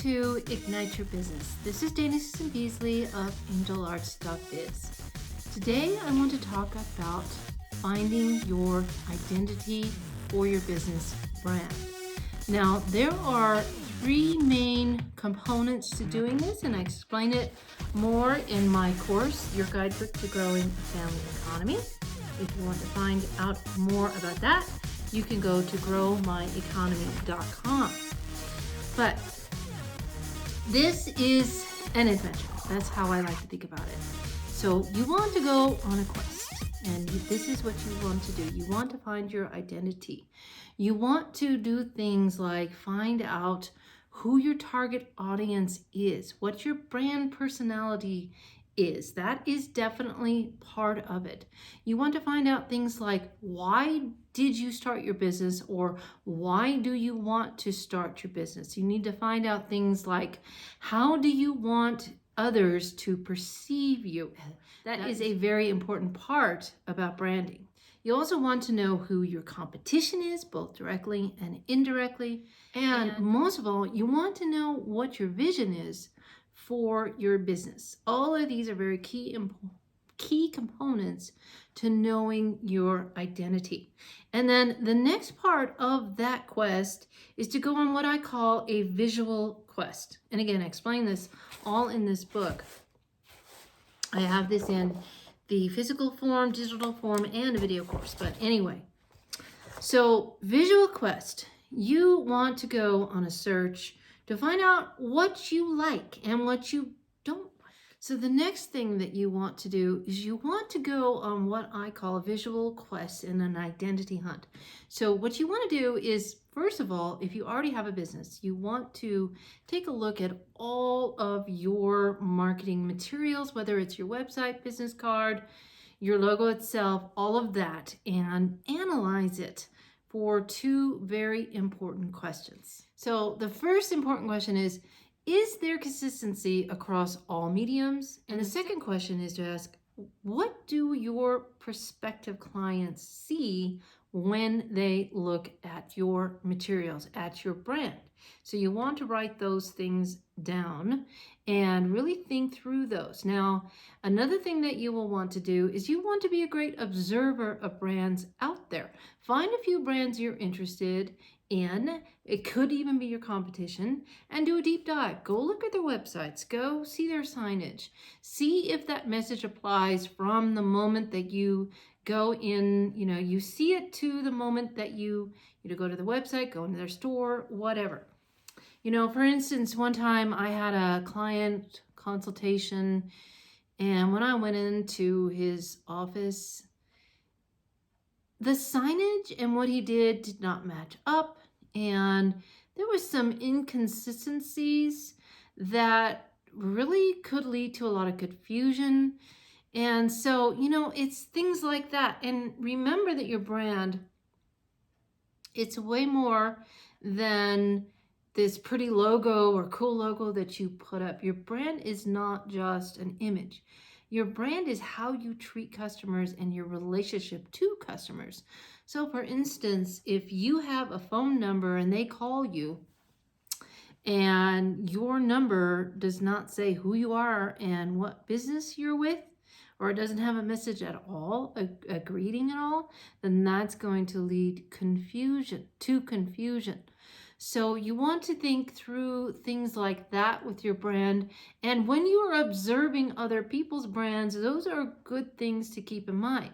to Ignite Your Business. This is Dana Susan Beasley of AngelArts.biz. Today I want to talk about finding your identity for your business brand. Now, there are three main components to doing this, and I explain it more in my course, Your Guidebook to Growing a Family Economy. If you want to find out more about that, you can go to growmyeconomy.com. But this is an adventure. That's how I like to think about it. So you want to go on a quest, and this is what you want to do. You want to find your identity. You want to do things like find out who your target audience is, what your brand personality is. That is definitely part of it. You want to find out things like, why did you start your business, or why do you want to start your business? You need to find out things like, how do you want others to perceive you? That is a very important part about branding. You also want to know who your competition is, both directly and indirectly. And most of all, you want to know what your vision is for your business. All of these are very key components to knowing your identity. And then the next part of that quest is to go on what I call a visual quest. And again, I explain this all in this book. I have this in the physical form, digital form, and a video course. But anyway, so visual quest, you want to go on a search to find out what you like and what you don't like. So the next thing that you want to do is you want to go on what I call a visual quest and an identity hunt. So what you want to do is, first of all, if you already have a business, you want to take a look at all of your marketing materials, whether it's your website, business card, your logo itself, all of that, and analyze it for two very important questions. So the first important question is there consistency across all mediums? And the second question is to ask, what do your prospective clients see when they look at your materials, at your brand? So you want to write those things down and really think through those. Now, another thing that you will want to do is you want to be a great observer of brands out there. Find a few brands you're interested in. It could even be your competition, and do a deep dive. Go look at their websites. Go see their signage. See if that message applies from the moment that you go in, you see it, to the moment that you go to the website, go into their store, whatever. For instance, one time I had a client consultation, and when I went into his office, the signage and what he did not match up, and there was some inconsistencies that really could lead to a lot of confusion. And so, it's things like that. And remember that your brand, it's way more than this pretty logo or cool logo that you put up. Your brand is not just an image. Your brand is how you treat customers and your relationship to customers. So for instance, if you have a phone number and they call you and your number does not say who you are and what business you're with, or it doesn't have a message at all, a greeting at all, then that's going to lead to confusion. So you want to think through things like that with your brand. And when you are observing other people's brands, those are good things to keep in mind.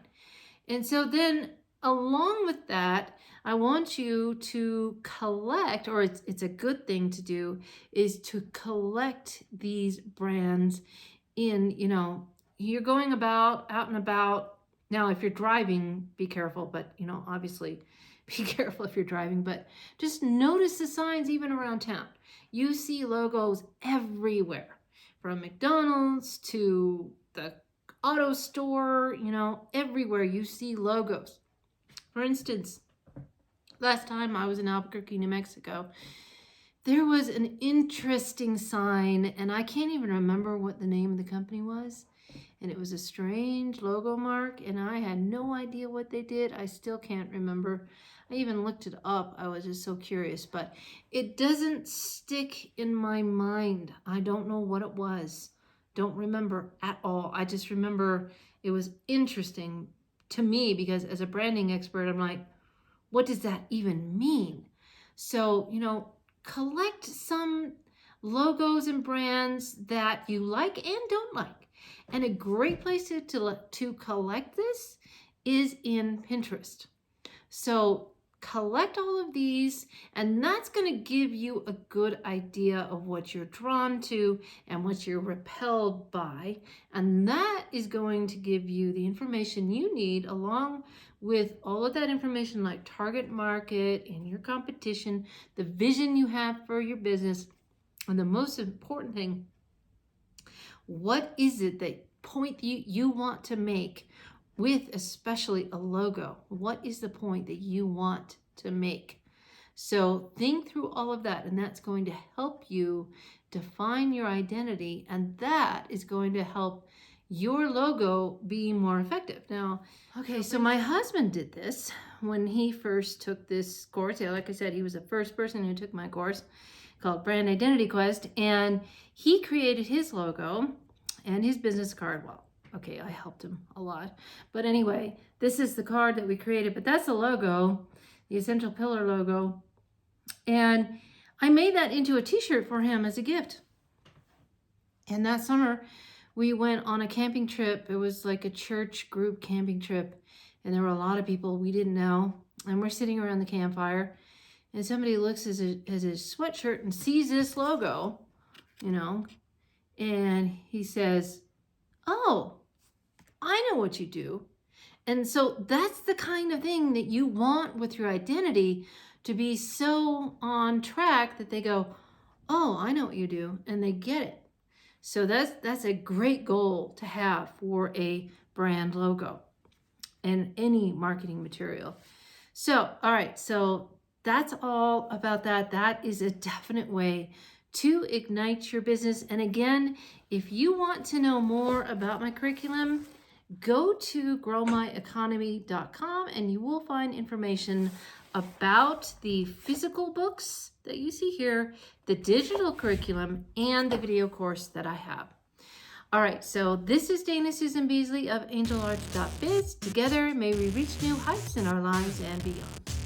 And so then along with that, I want you to collect, or it's a good thing to do, is to collect these brands in, you're going out and about. Now, if you're driving, be careful, but, obviously, be careful if you're driving, but just notice the signs even around town. You see logos everywhere, from McDonald's to the auto store, everywhere you see logos. For instance, last time I was in Albuquerque, New Mexico, there was an interesting sign, and I can't even remember what the name of the company was. and it was a strange logo mark, and I had no idea what they did. I still can't remember. I even looked it up. I was just so curious, but it doesn't stick in my mind. I don't know what it was. Don't remember at all. I just remember it was interesting to me because as a branding expert, I'm like, what does that even mean? So, collect some logos and brands that you like and don't like. And a great place to collect this is in Pinterest. So collect all of these, and that's going to give you a good idea of what you're drawn to and what you're repelled by. And that is going to give you the information you need, along with all of that information like target market and your competition, the vision you have for your business, and the most important thing, what is it that point you want to make with especially a logo? What is the point that you want to make? So think through all of that, and that's going to help you define your identity, and that is going to help your logo be more effective. Now, okay, so my husband did this when he first took this course. Yeah, like I said, he was the first person who took my course called Brand Identity Quest, and he created his logo and his business card. Well, okay, I helped him a lot. But anyway, this is the card that we created, but that's the logo, the Essential Pillar logo. And I made that into a t-shirt for him as a gift. And that summer, we went on a camping trip. It was like a church group camping trip. And there were a lot of people we didn't know. And we're sitting around the campfire. And somebody looks at his sweatshirt and sees this logo, and he says, "Oh, I know what you do." And so that's the kind of thing that you want with your identity, to be so on track that they go, "Oh, I know what you do," and they get it. So that's a great goal to have for a brand logo and any marketing material. So, all right, so that's all about that. That is a definite way to ignite your business. And again, if you want to know more about my curriculum, go to growmyeconomy.com and you will find information about the physical books that you see here, the digital curriculum, and the video course that I have. All right, so this is Dana Susan Beasley of angelarts.biz. Together, may we reach new heights in our lives and beyond.